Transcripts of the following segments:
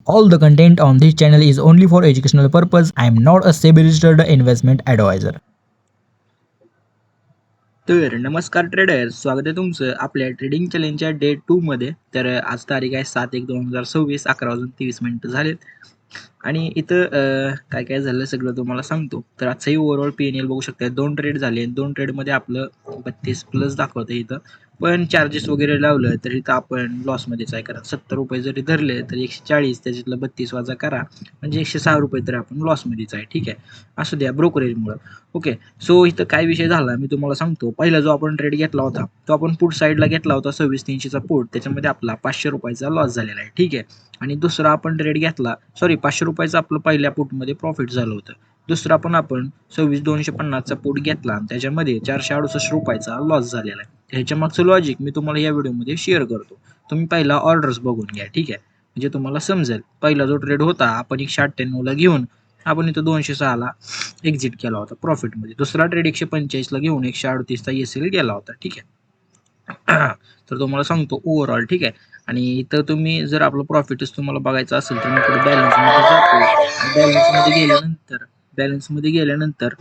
All the content on this channel is only for educational purpose. I am not a SEBI registered investment advisor. तर नमस्कार traders, स्वागत आहे तुमचं आपल्या trading चॅलेंजच्या day 2 मध्ये. तर आज तारीख आहे 7/1/2026, 11:30 झालेत आणि इथं काय काय झालं सगळं तुम्हाला सांगतो. तर आजचाही ओव्हरऑल PNL बघू शकता. 2 ट्रेड झाले, 2 ट्रेडमध्ये आपलं 32 प्लस दाखवतं इथं. पण चार्जेस वगैरे लावलं तर इथं आपण लॉसमध्येच आहे, कारण 70 रुपये जरी धरले तर 140 त्याच्यातलं 32 वजा करा म्हणजे 106 रुपये तर आपण लॉसमध्येच आहे. ठीक आहे, असू द्या ब्रोकरेजमुळं. ओके, सो इथं काय विषय झाला मी तुम्हाला सांगतो. पहिला जो आपण ट्रेड घेतला होता तो आपण पुट साईडला घेतला होता 26,300चा पुट, त्याच्यामध्ये आपला 500 रुपयाचा लॉस झालेला आहे. ठीक आहे, आणि दुसरा आपण ट्रेड घेतला, 500 रुपयाचं आपलं पहिल्या पुटमध्ये प्रॉफिट झालं होतं. दुसरा पण आपण 26,250चा पुट घेतला आणि त्याच्यामध्ये 468 रुपयाचा लॉस झालेला आहे. ह्याच्या मागचं लॉजिक मी तुम्हाला या व्हिडिओमध्ये शेअर करतो. तुम्ही पहिला ऑर्डर्स बघून घ्या. ठीक आहे, म्हणजे तुम्हाला समजेल. पहिला जो ट्रेड होता आपण 198ला घेऊन आपण इथं 206ला एक्झिट केला होता प्रॉफिटमध्ये. दुसरा ट्रेड 145ला घेऊन 138चा SL गेला होता. ठीक आहे, तर तुम्हाला सांगतो ओव्हरऑल. ठीक आहे, आणि इथं तुम्ही जर आपलं प्रॉफिटच तुम्हाला बघायचं असेल तर मी पुढे बॅलन्समध्ये जातो. बॅलन्समध्ये गेल्यानंतर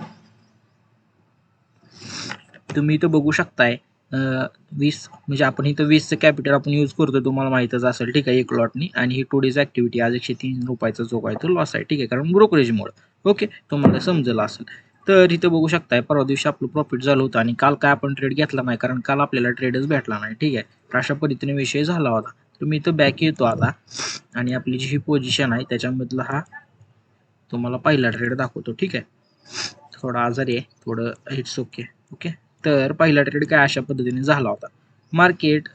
तुम्ही इथं बघू शकताय 20, म्हणजे आपण इथं 20चं कॅपिटल आपण यूज करतो, तुम्हाला माहितच असेल. ठीक आहे, एक लॉटनी. आणि ही टू डेज ॲक्टिव्हिटी आज 103 रुपयाचा जो काय तो लॉस आहे. ठीक आहे, कारण ब्रोकरेजमुळे. ओके, तुम्हाला समजलं असेल. तर इथं बघू शकताय परवा दिवशी आपलं प्रॉफिट झालं होतं आणि काल काय आपण ट्रेड घेतला नाही, कारण काल आपल्याला ट्रेडच भेटला नाही. ठीक आहे, तर अशा पद्धतीने विषय झाला होता. तर मी इथं बॅक येतो आता आणि आपली जी ही पोझिशन आहे त्याच्यामधला हा तुम्हाला पहिला ट्रेड दाखवतो. ठीक आहे, थोडा आजारी आहे, थोडं इट्स ओके. ओके, तर पहिला ट्रेड काय अशा पद्धतीने झाला होता. मार्केट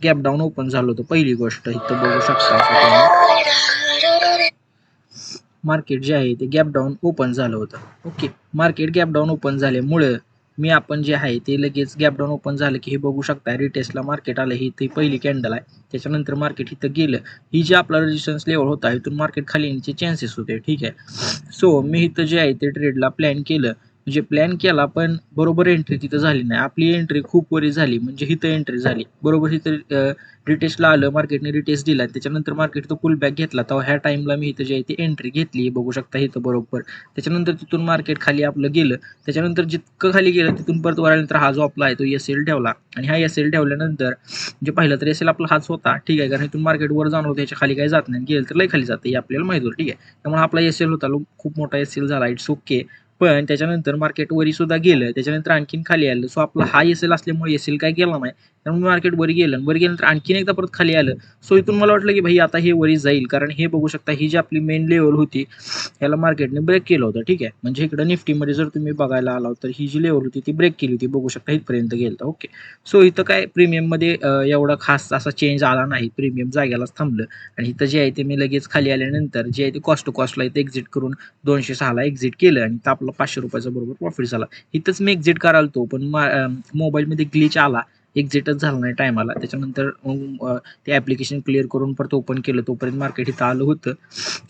गॅप डाऊन ओपन झालं होतं. पहिली गोष्ट इथं बघू शकता, मार्केट जे आहे ते गॅप डाऊन ओपन झालं होतं. Okay, market gap down open झाल्यामुळे मी आपण जे आहे ते लगेच गॅप डाऊन ओपन झालं की हे बघू शकता रिटेस्टला मार्केट आलं. ही ती पहिली कॅन्डल आहे. त्याच्यानंतर मार्केट इथं गेलं. ही जी आपला रेजिस्टन्स लेवल होता इथून मार्केट खाली येण्याचे चान्सेस होते. ठीक आहे, सो मी इथं जे आहे ते ट्रेडला प्लॅन केलं, म्हणजे प्लॅन केला पण बरोबर एंट्री तिथं झाली नाही. आपली एंट्री खूप वरी झाली, म्हणजे इथं एंट्री झाली बरोबर. इथं रिटेस्टला आलं, मार्केटने रिटेस्ट दिला, त्याच्यानंतर मार्केट तो पुल बॅक घेतला. तेव्हा ह्या टाईमला मी इथं जे आहे ती एंट्री घेतली, बघू शकता इथं बरोबर. त्याच्यानंतर तिथून मार्केट खाली आपलं गेलं. त्याच्यानंतर जितकं खाली गेलं तिथून परत वर आल्यानंतर हा जो आपला आहे तो SL ठेवला आणि हा SL ठेवल्यानंतर म्हणजे पहिला तर SL आपला हाच होता. ठीक आहे, कारण इथून मार्केट वर जाणार होतं, याच्या खाली काही जात नाही, गेलं तर लई खाली जातं हे आपल्याला माहिती होतं. ठीक आहे, त्यामुळे आपला SL होता, खूप मोठा SL झाला. It's okay. पण त्याच्यानंतर मार्केट वरी सुद्धा गेलं, त्याच्यानंतर आणखीन खाली आलं. सो आपला हा SL असल्यामुळे SL काय केला नाही, त्यामुळे मार्केट वरी गेलं. वर गेल्यानंतर आणखीन एकदा परत खाली आलं. सो इथून मला वाटलं की भाई आता हे वरी जाईल, कारण हे बघू शकता ही जी आपली मेन लेवल होती ह्याला मार्केटने ब्रेक केलं होतं. ठीक आहे, म्हणजे इकडं निफ्टीमध्ये जर तुम्ही बघायला आला तर ही जी लेवल होती ती ब्रेक केली होती, बघू शकता इथपर्यंत गेलं. ओके, सो इथं काय प्रीमियममध्ये एवढा खास असा चेंज आला नाही, प्रीमियम जाग्यालाच थांबलं. आणि इथं जे आहे ते मी लगेच खाली आल्यानंतर जे आहे ते कॉस्ट टू कॉस्टला इथं एक्झिट करून 206ला एक्झिट केलं आणि इथं आपला 500 रुपयाचा बरोबर प्रॉफिट झाला. इथंच मी एक्झिट करायला तो पण मोबाईलमध्ये ग्लिच आला, एक्झिटच झालं नाही टायमाला. त्याच्यानंतर ते ॲप्लिकेशन क्लिअर करून परत ओपन केलं, तोपर्यंत मार्केट इथं आलं होतं.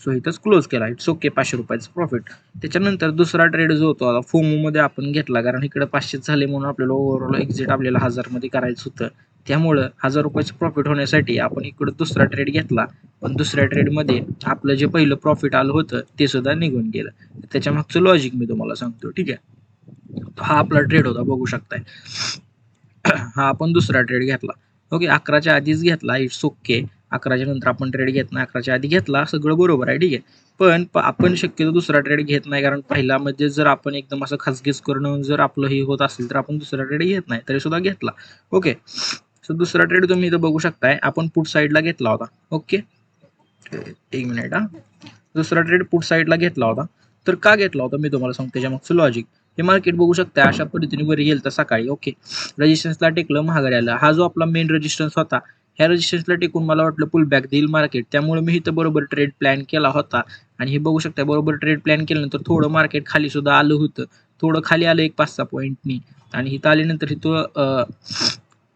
सो इथंच क्लोज केला. इट्स ओके, 500 रुपयाचं प्रॉफिट. त्याच्यानंतर दुसरा ट्रेड जो होतो आता फोमोमध्ये आपण घेतला, कारण इकडे 500 झाले म्हणून आपल्याला ओव्हरऑल एक्झिट आपल्याला 1000मध्ये करायचं होतं. त्यामुळं 1000 रुपयाचं प्रॉफिट होण्यासाठी आपण इकडं दुसरा ट्रेड घेतला. पण दुसऱ्या ट्रेडमध्ये आपलं जे पहिलं प्रॉफिट आलं होतं ते सुद्धा निघून गेलं. त्याच्या मागचं लॉजिक मी तुम्हाला सांगतो. ठीक आहे, हा आपला ट्रेड होता, बघू शकताय. हा आपण दुसरा ट्रेड घेतला. ओके, 11च्या आधीच घेतला. इट्स ओके, 11च्या नंतर आपण ट्रेड घेत नाही, 11च्या आधी घेतला, सगळं बरोबर आहे. ठीक आहे, पण आपण शक्यतो दुसरा ट्रेड घेत नाही, कारण पहिल्यामध्ये जर आपण एकदम असं खासगीच करून जर आपलं हे होत असेल तर आपण दुसरा ट्रेड घेत नाही, तरी सुद्धा घेतला. ओके, सो दुसरा ट्रेड तुम्ही इथं बघू शकताय आपण पुट साईडला घेतला होता. ओके, एक मिनिट. दुसरा ट्रेड पुट साईडला घेतला होता. तर का घेतला होता मी तुम्हाला सांगतो, त्याच्या मागचं लॉजिक. हे मार्केट बघू शकता अशा पद्धतीने वर गेलं तर सकाळी. ओके, रेजिस्टन्सला टेकलं, महागारी आलं. हा जो आपला मेन रेजिस्टन्स होता ह्या रेजिस्टन्सला टेकून मला वाटलं पुल बॅक देईल मार्केट, त्यामुळे मी इथं बरोबर ट्रेड प्लॅन केला होता. आणि हे बघू शकता बरोबर ट्रेड प्लॅन केल्यानंतर थोडं मार्केट खाली सुद्धा आलं होतं, थोडं खाली आलं 1-5-6 पॉईंटनी. आणि इथं आल्यानंतर इथं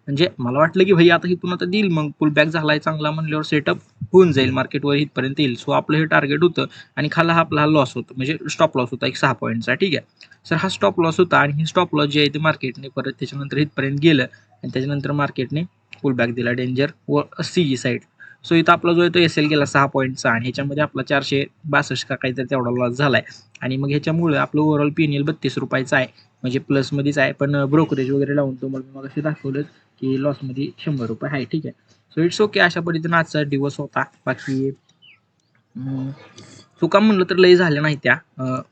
म्हणजे मला वाटलं की भाई आता इथून आता देईल, मग पुल बॅक झालाय चांगला म्हणल्यावर सेटअप होऊन जाईल, मार्केटवर इथपर्यंत येईल. सो आपलं हे टार्गेट होतं आणि खाला हा आपला लॉस होतो, म्हणजे स्टॉप लॉस होता 6 पॉईंटचा. ठीक आहे, सर हा स्टॉप लॉस होता आणि हे स्टॉप लॉस जे आहे ते मार्केटने परत त्याच्यानंतर इथपर्यंत गेलं आणि त्याच्यानंतर मार्केटने पुल बॅक दिला डेंजर व CE साईड. सो इथं आपला जो आहे तो एस-एल गेला 6 पॉईंटचा आणि ह्याच्यामध्ये आपला 462 का काहीतरी तेवढा लॉस झाला आहे आणि मग ह्याच्यामुळे आपलं ओव्हरऑल P&L 32 रुपयाचं आहे, म्हणजे प्लसमध्येच आहे. पण ब्रोकरेज वगैरे लावून तुम्हाला मी मगाशी दाखवलं की लॉसमध्ये 100 रुपये आहे. ठीक आहे. So it's okay. अशा पद्धतीनं आजचा दिवस होता. बाकी चुका म्हणलं तर लई झाल्या नाही त्या,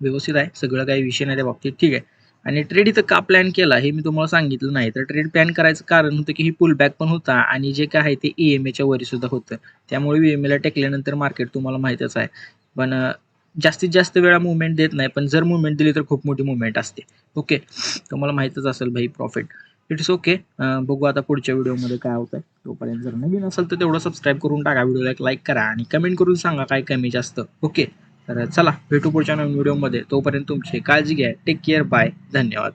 व्यवस्थित आहे सगळं, काही विषय नाही त्या बाबतीत. ठीक आहे. आणि ट्रेड इथं का प्लॅन केला हे मी तुम्हाला सांगितलं नाही. तर ट्रेड प्लॅन करायचं कारण होतं की ही पुल बॅक पण होता आणि जे काय आहे ते EMAच्या वरी सुद्धा होतं. त्यामुळे EMAला टेकल्यानंतर मार्केट तुम्हाला माहीतच आहे. पण जास्तीत जास्त वेळा मुवमेंट देत नाही, पण जर मुवमेंट दिली तर खूप मोठी मुवमेंट असते. ओके. तुम्हाला माहीतच असेल भाई प्रॉफिट. It's okay. बघू आता पुढच्या व्हिडिओमध्ये काय होतंय. तोपर्यंत जर नवीन असेल तर तेवढं सबस्क्राईब करून टाका, व्हिडिओला एक लाईक करा आणि कमेंट करून सांगा काय कमी जास्त. ओके. तर चला भेटू पुढच्या नवीन व्हिडिओमध्ये. तोपर्यंत तुमची काळजी घ्या. Take care. बाय. धन्यवाद.